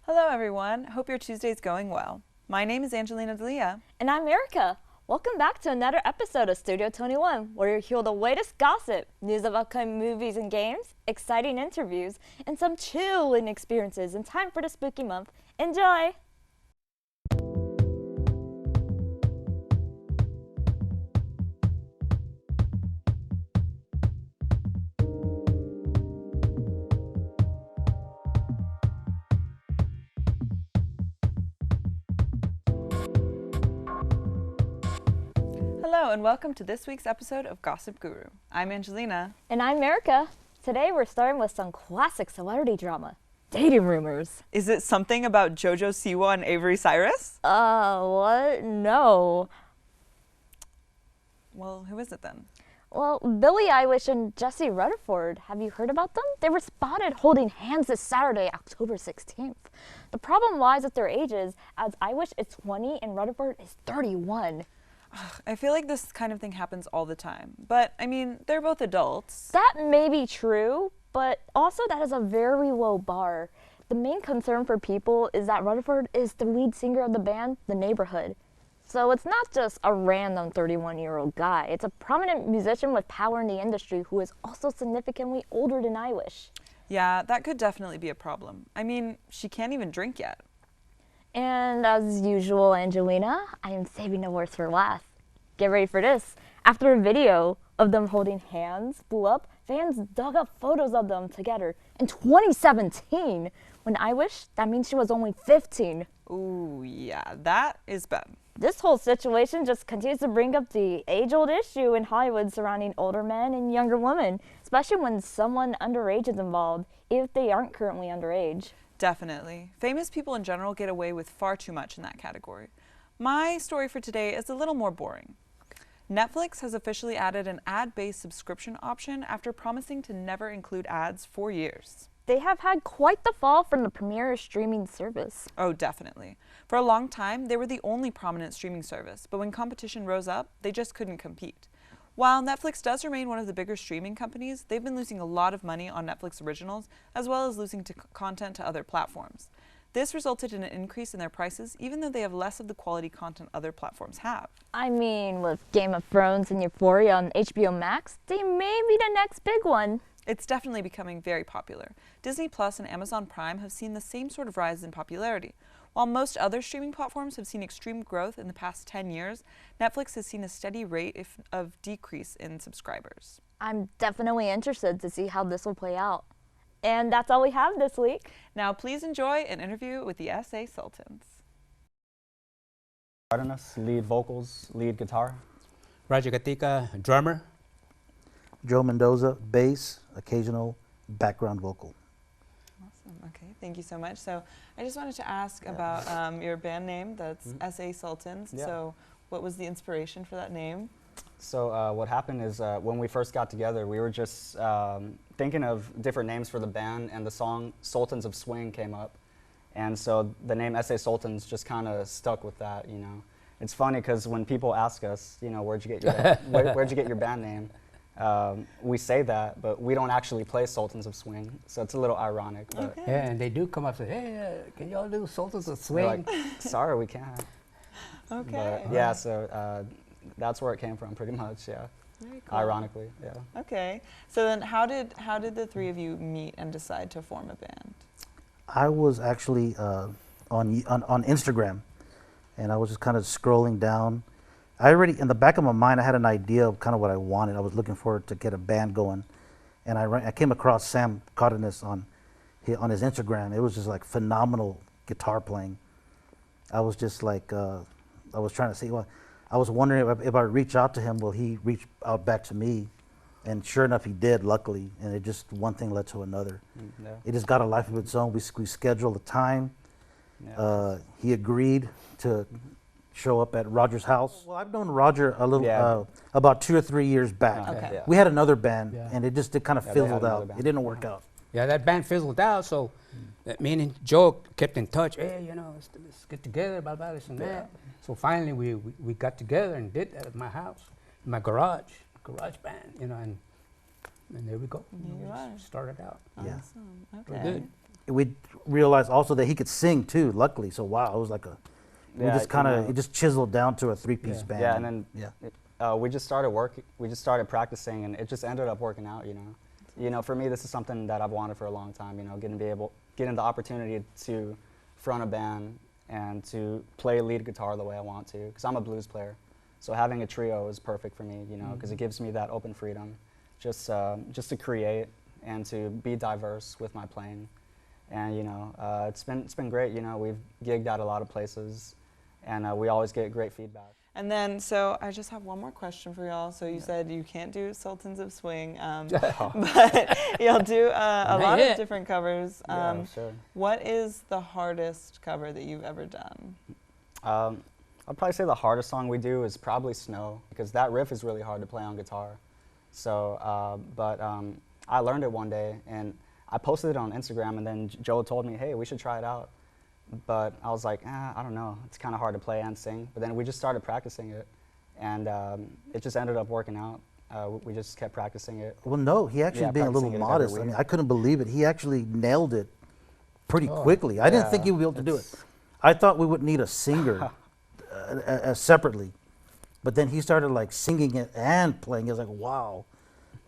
Hello everyone, hope your Tuesday's going well. My name is Angelina D'Elia. And I'm Erica. Welcome back to another episode of Studio 21, where you hear the latest gossip, news of upcoming movies and games, exciting interviews, and some chilling experiences in time for the spooky month. Enjoy! Hello and welcome to this week's episode of Gossip Guru. I'm Angelina. And I'm Erica. Today we're starting with some classic celebrity drama, dating rumors. Is it something about JoJo Siwa and Avery Cyrus? What? No. Well, who is it then? Well, Billie Eilish and Jesse Rutherford. Have you heard about them? They were spotted holding hands this Saturday, October 16th. The problem lies with their ages, as Eilish is 20 and Rutherford is 31. I feel like this kind of thing happens all the time. But, I mean, they're both adults. That may be true, but also that is a very low bar. The main concern for people is that Rutherford is the lead singer of the band, The Neighborhood. So it's not just a random 31-year-old guy. It's a prominent musician with power in the industry who is also significantly older than Eilish. Yeah, that could definitely be a problem. I mean, she can't even drink yet. And as usual, Angelina, I am saving the worst for last. Get ready for this. After a video of them holding hands blew up, fans dug up photos of them together in 2017. When Eilish, that means she was only 15. Ooh, yeah, that is bad. This whole situation just continues to bring up the age-old issue in Hollywood surrounding older men and younger women, especially when someone underage is involved, if they aren't currently underage. Definitely. Famous people in general get away with far too much in that category. My story for today is a little more boring. Netflix has officially added an ad-based subscription option after promising to never include ads for years. They have had quite the fall from the premier streaming service. Oh, definitely. For a long time, they were the only prominent streaming service, but when competition rose up, they just couldn't compete. While Netflix does remain one of the bigger streaming companies, they've been losing a lot of money on Netflix originals, as well as losing content to other platforms. This resulted in an increase in their prices, even though they have less of the quality content other platforms have. I mean, with Game of Thrones and Euphoria on HBO Max, they may be the next big one. It's definitely becoming very popular. Disney Plus and Amazon Prime have seen the same sort of rise in popularity. While most other streaming platforms have seen extreme growth in the past 10 years, Netflix has seen a steady rate of decrease in subscribers. I'm definitely interested to see how this will play out. And that's all we have this week. Now please enjoy an interview with the SA Sultans. Lead vocals, lead guitar. Roger Gatica, drummer. Joe Mendoza, bass, occasional background vocal. Awesome. Okay, thank you so much. So I just wanted to ask about your band name. That's SA Sultans. Yeah. So what was the inspiration for that name? So what happened is when we first got together, we were just thinking of different names for the band, and the song Sultans of Swing came up. And so the name SA Sultans just kind of stuck with that, you know. It's funny because when people ask us, you know, where'd you get your, where'd you get your band name? We say that, but we don't actually play Sultans of Swing, so it's a little ironic. But Okay. Yeah, and they do come up and say, hey, can y'all do Sultans of we're Swing? like, sorry, we can't. Okay. But yeah, so that's where it came from, pretty much. Yeah, Very cool. ironically. Yeah. Okay. So then how did the three of you meet and decide to form a band? I was actually on Instagram, and I was just kind of scrolling down. I already, in the back of my mind, I had an idea of kind of what I wanted. I was looking forward to get a band going, and I came across Sam Cardenas on his Instagram. It was just like phenomenal guitar playing. I was just like, I was trying to see, well, I was wondering if I reach out to him, will he reach out back to me? And sure enough, he did, luckily, and it just, one thing led to another. Yeah. It just got a life of its own. We scheduled a time. Yeah. He agreed to show up at Roger's house. Well, I've known Roger a little, about 2 or 3 years back. Okay. Yeah. We had another band, Yeah. and it just kind of Yeah, they had fizzled another out. band. It didn't work out. Yeah, that band fizzled out, so me and Joe kept in touch. Hey, you know, let's get together, blah, blah, this and that. So finally, we got together and did that at my house, in my garage band, you know, and there we go. And here you are. Started out. Yeah. Awesome. We're Okay. good. we realized also that he could sing too. Luckily, so wow, it was like we Yeah, just kind you of know. it just chiseled down to a three-piece Yeah. band. Yeah, and then yeah. we just started practicing, and it just ended up working out. You know, for me, this is something that I've wanted for a long time. You know, getting the opportunity to front a band and to play lead guitar the way I want to, because I'm a blues player. So having a trio is perfect for me. You know, because it gives me that open freedom, just to create and to be diverse with my playing. And you know, it's been great. You know, we've gigged at a lot of places, and we always get great feedback. And then, so I just have one more question for y'all. So you said you can't do Sultans of Swing, but you'll do a lot of different covers. Yeah, sure. What is the hardest cover that you've ever done? I'll probably say the hardest song we do is probably Snow, because that riff is really hard to play on guitar. So, but I learned it one day, and I posted it on Instagram, and then Joe told me, hey, we should try it out. But I was like, I don't know, it's kind of hard to play and sing. But then we just started practicing it, and it just ended up working out. We just kept practicing it. Well, no, he actually being a little practicing it every modest. I week. mean, I couldn't believe it. He actually nailed it pretty quickly. I didn't think he would be able to do it. I thought we would need a singer separately, but then he started like singing it and playing. It was like, wow.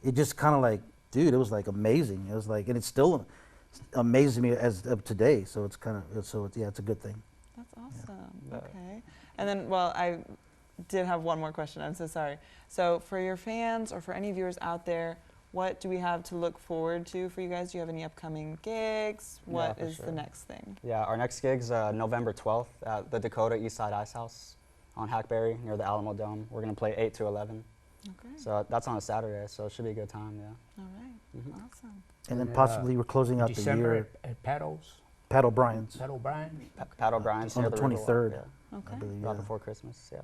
It just kind of like, dude, it was like amazing. It was like, and it's still amazes me as of today. So it's kind of, it's a good thing. That's awesome. Okay. And then, well, I did have one more question. I'm so sorry. So for your fans or for any viewers out there, what do we have to look forward to for you guys? Do you have any upcoming gigs? What is the next thing? Yeah, our next gig's November 12th at the Dakota Eastside Ice House on Hackberry near the Alamo Dome. We're going to play 8 to 11. Okay. So that's on a Saturday, so it should be a good time, yeah. All right. Awesome. And then possibly we're closing out the December year. at Paddles. Pat O'Brien's Pat O'Brien. Pat O'Brien's on near the Riverwalk, 23rd. yeah. Okay. I believe, Right yeah. before Christmas, yeah.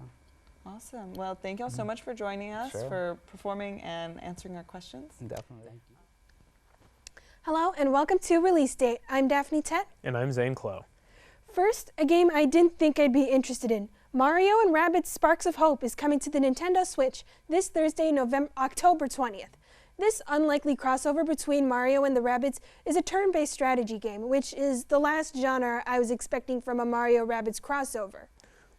Awesome. Well, thank y'all so much for joining us, Sure. for performing and answering our questions. Definitely. Hello and welcome to Release Date. I'm Daphne Tett. And I'm Zane Clow. First, a game I didn't think I'd be interested in. Mario and Rabbids Sparks of Hope is coming to the Nintendo Switch this Thursday, October 20th. This unlikely crossover between Mario and the Rabbids is a turn-based strategy game, which is the last genre I was expecting from a Mario Rabbids crossover.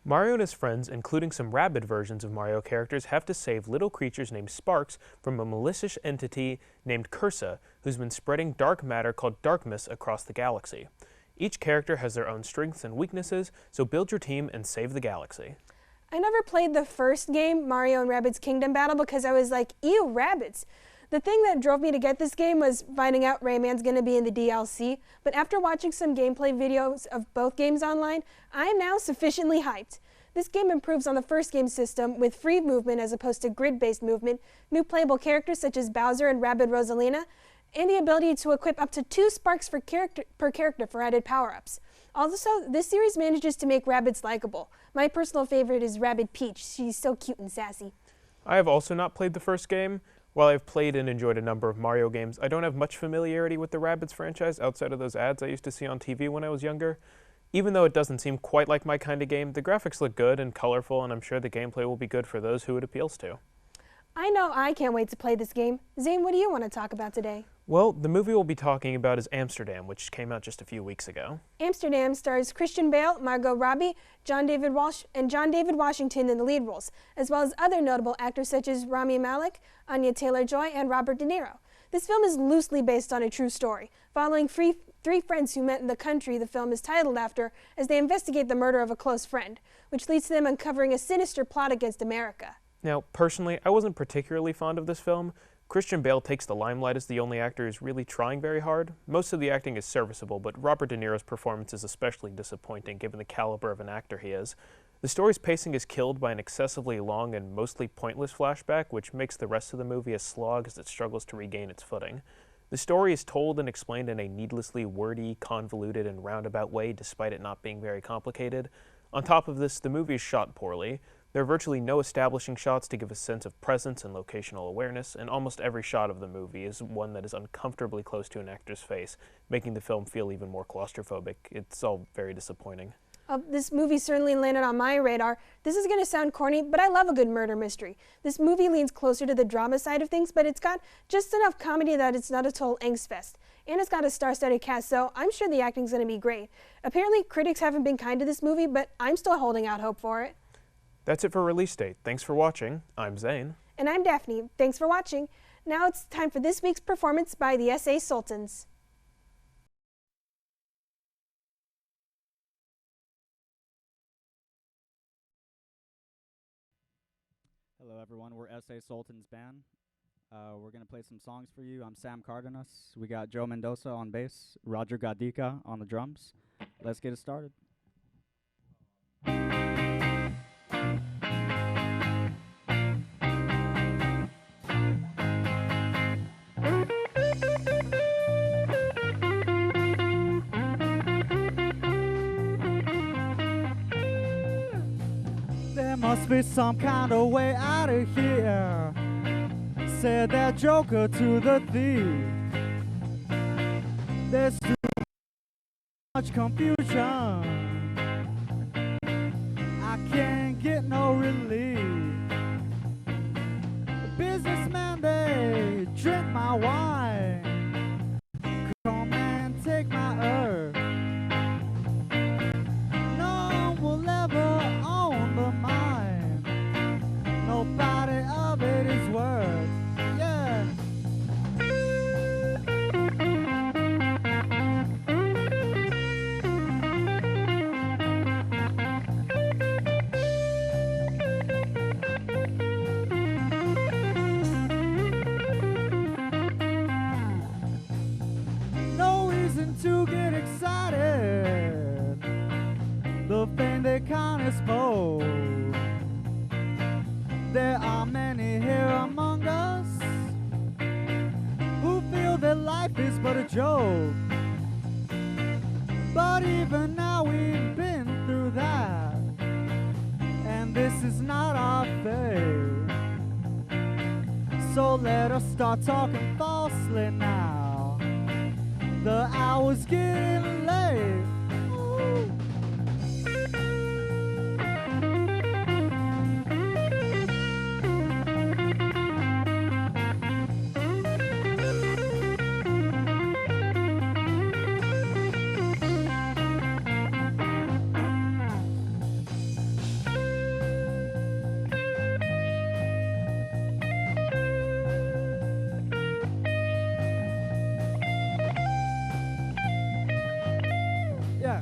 Mario and his friends, including some Rabid versions of Mario characters, have to save little creatures named Sparks from a malicious entity named Cursa, who's been spreading dark matter called Darkness across the galaxy. Each character has their own strengths and weaknesses, so build your team and save the galaxy. I never played the first game, Mario and Rabbids Kingdom Battle, because I was like, ew, Rabbids. The thing that drove me to get this game was finding out Rayman's going to be in the DLC, but after watching some gameplay videos of both games online, I am now sufficiently hyped. This game improves on the first game system with free movement as opposed to grid-based movement, new playable characters such as Bowser and Rabbid Rosalina, and the ability to equip up to 2 sparks per character for added power-ups. Also, this series manages to make Rabbids likable. My personal favorite is Rabbid Peach. She's so cute and sassy. I have also not played the first game. While I've played and enjoyed a number of Mario games, I don't have much familiarity with the Rabbids franchise outside of those ads I used to see on TV when I was younger. Even though it doesn't seem quite like my kind of game, the graphics look good and colorful, and I'm sure the gameplay will be good for those who it appeals to. I know I can't wait to play this game. Zane, what do you want to talk about today? Well, the movie we'll be talking about is Amsterdam, which came out just a few weeks ago. Amsterdam stars Christian Bale, Margot Robbie, John David Washington in the lead roles, as well as other notable actors such as Rami Malek, Anya Taylor-Joy, and Robert De Niro. This film is loosely based on a true story, following three friends who met in the country the film is titled after as they investigate the murder of a close friend, which leads to them uncovering a sinister plot against America. Now, personally, I wasn't particularly fond of this film. Christian Bale takes the limelight as the only actor who's really trying very hard. Most of the acting is serviceable, but Robert De Niro's performance is especially disappointing given the caliber of an actor he is. The story's pacing is killed by an excessively long and mostly pointless flashback, which makes the rest of the movie a slog as it struggles to regain its footing. The story is told and explained in a needlessly wordy, convoluted, and roundabout way, despite it not being very complicated. On top of this, the movie is shot poorly. There are virtually no establishing shots to give a sense of presence and locational awareness, and almost every shot of the movie is one that is uncomfortably close to an actor's face, making the film feel even more claustrophobic. It's all very disappointing. This movie certainly landed on my radar. This is going to sound corny, but I love a good murder mystery. This movie leans closer to the drama side of things, but it's got just enough comedy that it's not a total angst fest. and it's got a star-studded cast, so I'm sure the acting's going to be great. Apparently, critics haven't been kind to this movie, but I'm still holding out hope for it. That's it for Release Date. Thanks for watching. I'm Zane. And I'm Daphne. Thanks for watching. Now it's time for this week's performance by the SA Sultans. Hello everyone, we're SA Sultans Band. We're going to play some songs for you. I'm Sam Cardenas. We got Joe Mendoza on bass, Roger Gadika on the drums. Let's get it started. There must be some kind of way out of here, said that joker to the thief. There's too much confusion, I can't get no relief. The businessman, they drink my wine, come and take my earth. No one will ever own the mine, nobody of it is worth. Yeah. No reason to get excited, the thing they can't expose. There are many here among us who feel that life is but a joke. But even now we've been through that, and this is not our fate. So let us start talking falsely now. The hour's getting late. Ooh. Yeah.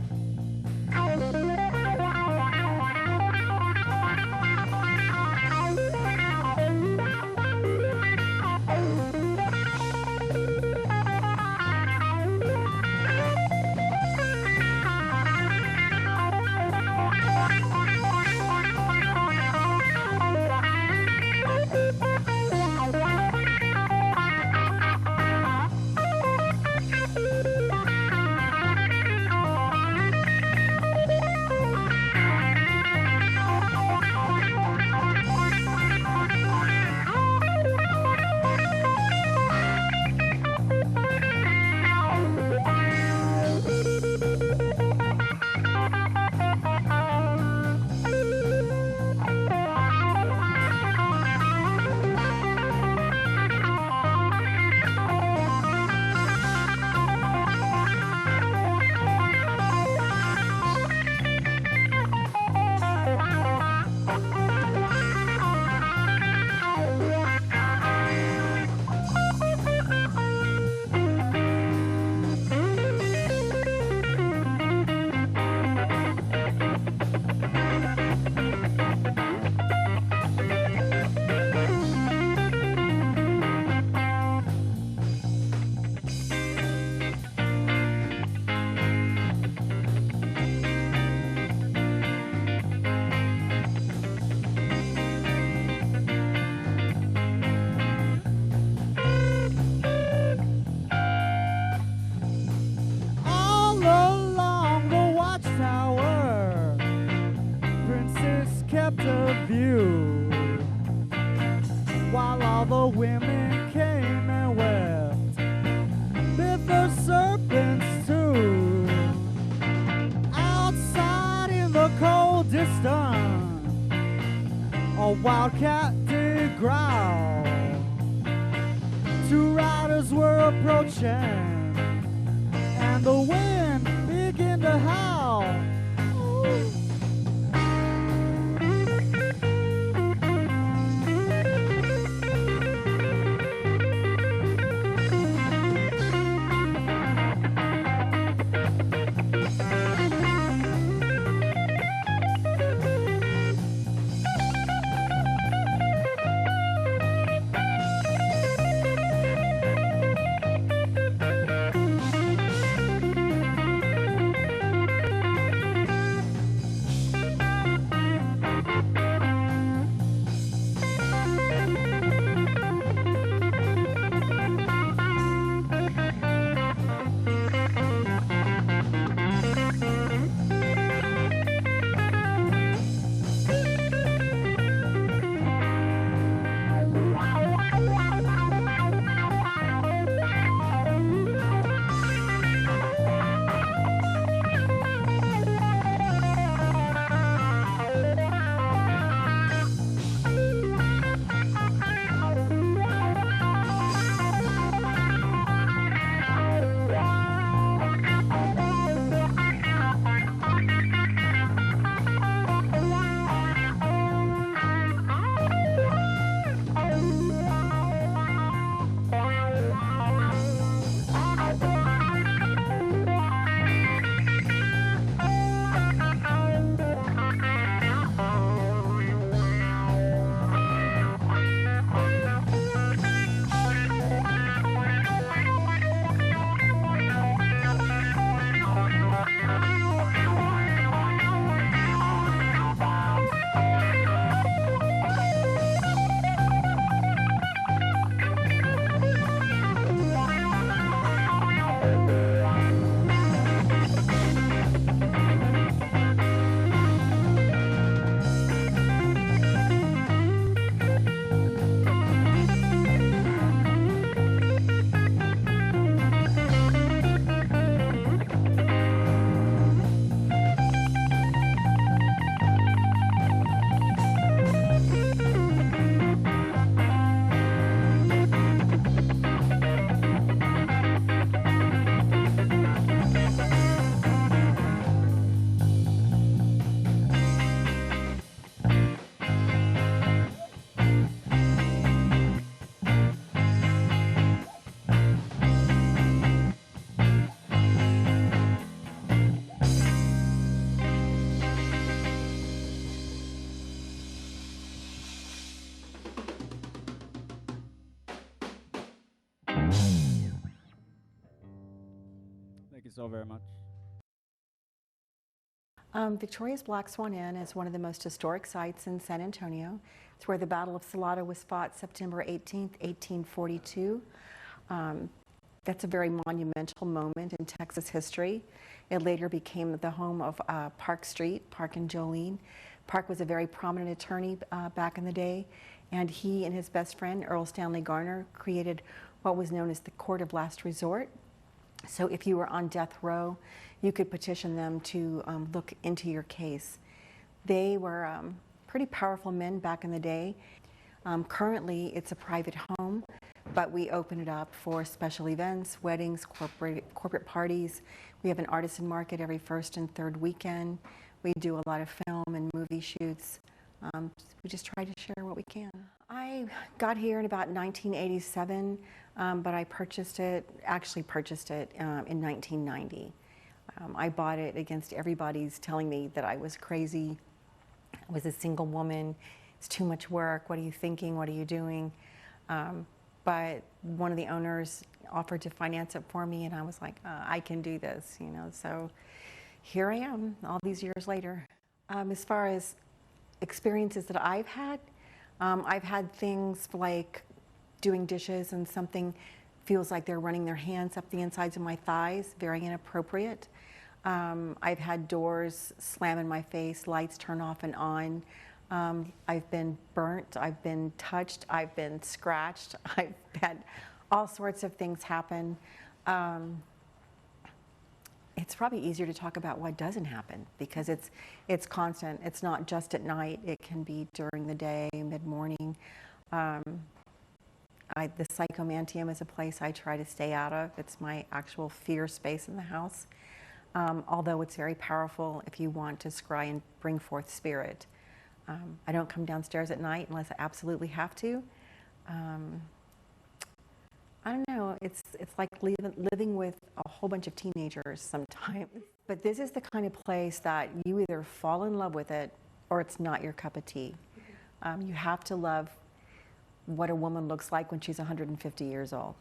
kept a view, while all the women came and wept. Bitter serpents too, outside in the cold distance, a wildcat did growl. Two riders were approaching, and the wind begin to howl. Thank you so very much. Victoria's Black Swan Inn is one of the most historic sites in San Antonio. It's where the Battle of Salado was fought September 18th, 1842. That's a very monumental moment in Texas history. It later became the home of Park Street, Park and Jolene. Park was a very prominent attorney back in the day, and he and his best friend, Earl Stanley Garner, created what was known as the Court of Last Resort. So if you were on death row, you could petition them to look into your case. They were pretty powerful men back in the day. Currently, it's a private home, but we open it up for special events, weddings, corporate parties. We have an artisan market every first and third weekend. We do a lot of film and movie shoots. We just try to share what we can. I got here in about 1987, but I actually purchased it in 1990. I bought it against everybody's telling me that I was crazy. I was a single woman. It's too much work. What are you thinking? What are you doing? But one of the owners offered to finance it for me, and I was like, I can do this, you know. So here I am, all these years later. As far as experiences that I've had things like doing dishes and something feels like they're running their hands up the insides of my thighs, very inappropriate. I've had doors slam in my face, lights turn off and on. I've been burnt, I've been touched, I've been scratched, I've had all sorts of things happen. It's probably easier to talk about what doesn't happen because it's constant. It's not just at night. It can be during the day, mid-morning. The psychomantium is a place I try to stay out of. It's my actual fear space in the house. Although it's very powerful if you want to scry and bring forth spirit. I don't come downstairs at night unless I absolutely have to. I don't know, it's like living with a whole bunch of teenagers sometimes. But this is the kind of place that you either fall in love with it or it's not your cup of tea. You have to love what a woman looks like when she's 150 years old.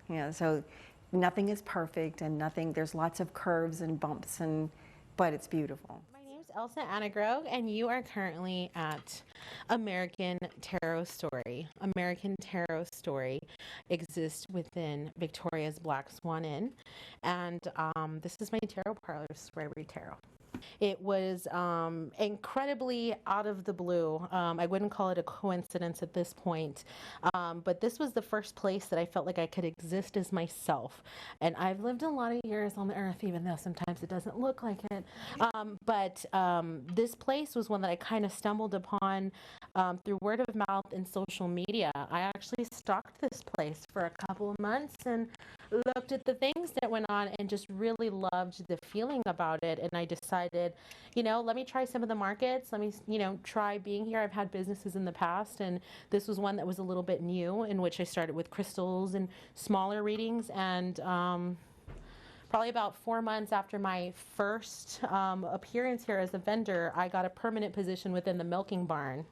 You know, so nothing is perfect and there's lots of curves and bumps, but it's beautiful. My name's Elsa Anagro, and you are currently at American Tarot Story. American Tarot Story exists within Victoria's Black Swan Inn, and this is my tarot parlor. This is where I read tarot. It was incredibly out of the blue. I wouldn't call it a coincidence at this point, but this was the first place that I felt like I could exist as myself. And I've lived a lot of years on the earth, even though sometimes it doesn't look like it. But this place was one that I kind of stumbled upon through word of mouth and social media. I actually stalked this place for a couple of months and looked at the things that went on and just really loved the feeling about it. And I decided, you know, let me try some of the markets. Let me, you know, try being here. I've had businesses in the past, and this was one that was a little bit new, in which I started with crystals and smaller readings. And probably about 4 months after my first appearance here as a vendor, I got a permanent position within the milking barn.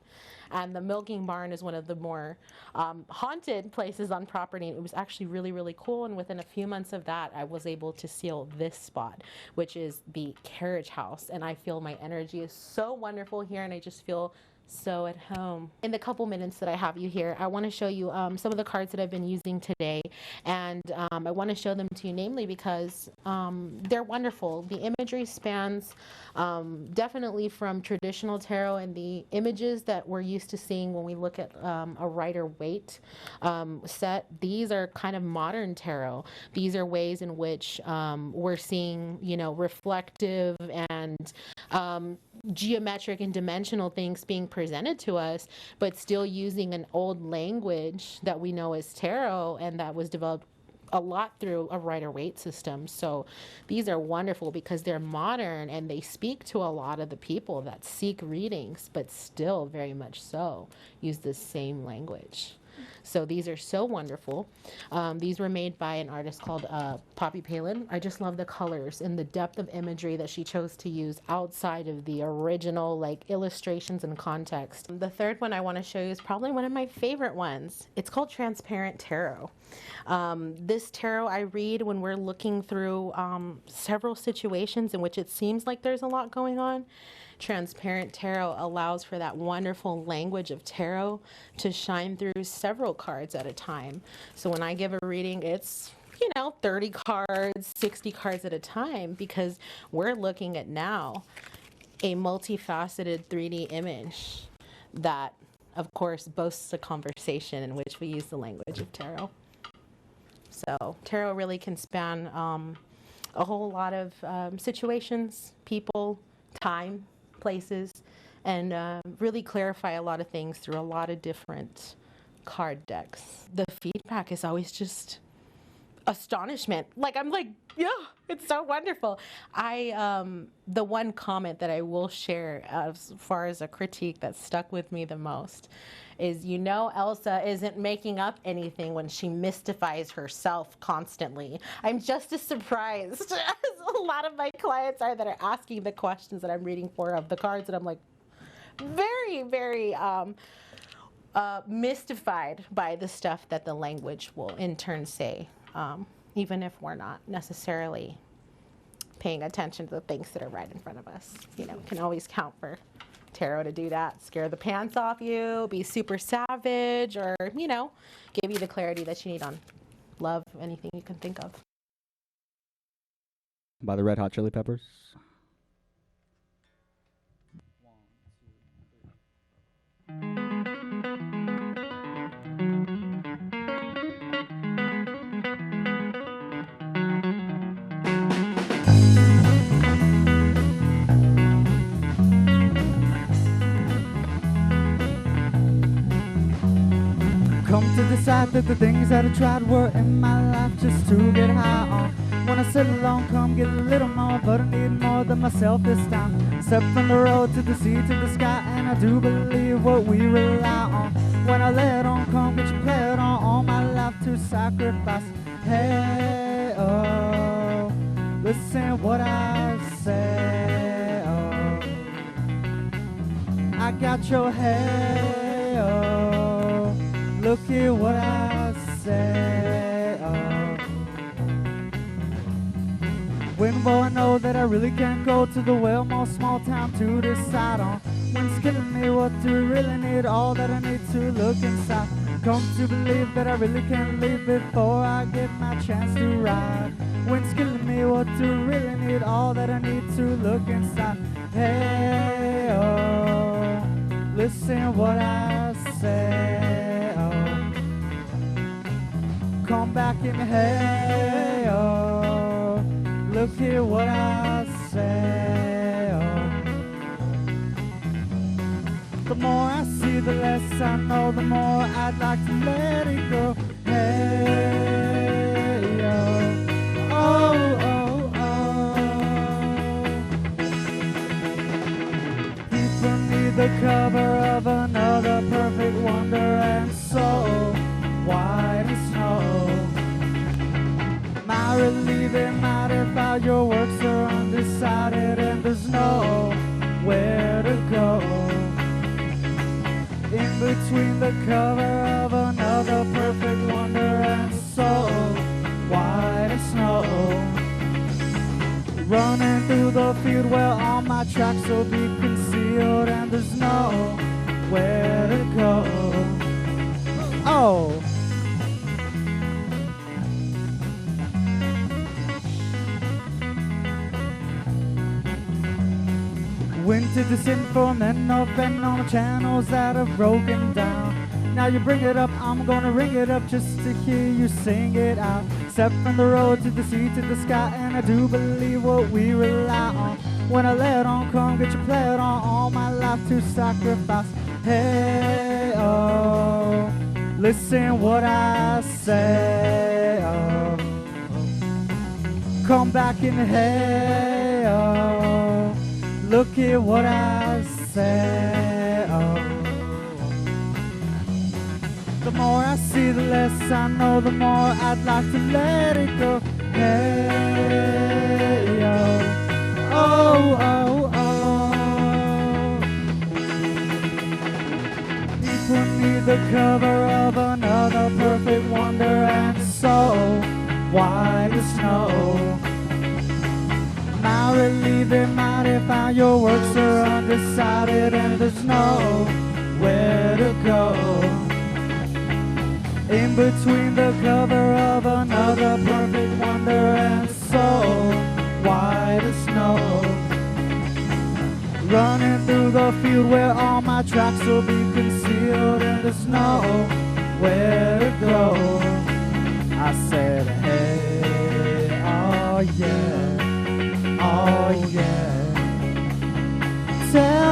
And the milking barn is one of the more haunted places on property. It was actually really, really cool. And within a few months of that, I was able to seal this spot, which is the carriage house. And I feel my energy is so wonderful here, and I just feel so at home. In the couple minutes that I have you here, I want to show you some of the cards that I've been using today, and I want to show them to you, namely because they're wonderful. The imagery spans definitely from traditional tarot and the images that we're used to seeing when we look at a Rider-Waite set. These are kind of modern tarot. These are ways in which we're seeing, you know, reflective and geometric and dimensional things being presented to us, but still using an old language that we know as tarot, and that was developed a lot through a Rider-Waite system. So these are wonderful because they're modern and they speak to a lot of the people that seek readings, but still very much so use the same language. So these are so wonderful. These were made by an artist called Poppy Palin. I just love the colors and the depth of imagery that she chose to use outside of the original like illustrations and context. The third one I want to show you is probably one of my favorite ones. It's called Transparent Tarot. This tarot I read when we're looking through several situations in which it seems like there's a lot going on. Transparent Tarot allows for that wonderful language of tarot to shine through several cards at a time. So when I give a reading, it's, you know, 30 cards, 60 cards at a time, because we're looking at now a multifaceted 3D image that, of course, boasts a conversation in which we use the language of tarot. So tarot really can span a whole lot of situations, people, time, places, and really clarify a lot of things through a lot of different card decks. The feedback is always just astonishment. Like, I'm like, yeah, it's so wonderful. The one comment that I will share as far as a critique that stuck with me the most is, you know, Elsa isn't making up anything when she mystifies herself constantly. I'm just as surprised as a lot of my clients are that are asking the questions that I'm reading for of the cards, and I'm like very, very mystified by the stuff that the language will in turn say, even if we're not necessarily paying attention to the things that are right in front of us. You know, can always count for tarot to do that, scare the pants off you, be super savage, or, you know, give you the clarity that you need on love, anything you can think of. By the Red Hot Chili Peppers. Come to decide that the things that I tried were in my life just to get high on. When I sit alone, come get a little more, but I need more than myself this time. Step from the road to the sea to the sky, and I do believe what we rely on. When I let on, come get you played on, all my life to sacrifice. Hey, oh, listen what I say, oh. I got your hey, oh, look at what I say, oh. When will I know that I really can't go to the Wilmore small town to decide on when's killing me, what do I really need, all that I need to look inside. Come to believe that I really can't leave before I get my chance to ride. Wind's killing me, what do I really need, all that I need to look inside. Hey, oh, listen what I say, oh. Come back and hey, oh, look here what I say, oh. The more I see, the less I know, the more I'd like to let it go. Hey, oh, oh, oh, oh. People need the cover of another perfect wonder, and so white as snow. Might relieve it, might if all your works are undecided and there's nowhere to go. In between the cover of another perfect wonder and so white as snow. Running through the field where all my tracks will be concealed and there's nowhere to go. Oh. Winter descent for men of and on the channels that have broken down. Now you bring it up, I'm gonna ring it up just to hear you sing it out. Step from the road to the sea to the sky, and I do believe what we rely on. When I let on, come get you played on, all my life to sacrifice. Hey, oh, listen what I say, oh. Come back and hey, oh, look at what I say, oh. The more I see, the less I know, the more I'd like to let it go. Hey, oh, oh, oh, oh. People need the cover of another perfect wonder, and so white as snow. Might relieve it, might if all your works are undecided and there's nowhere to go. In between the cover of another perfect wonder and so white as snow. Running through the field where all my tracks will be concealed and there's nowhere to go. I said, hey, oh yeah. Oh yeah, tell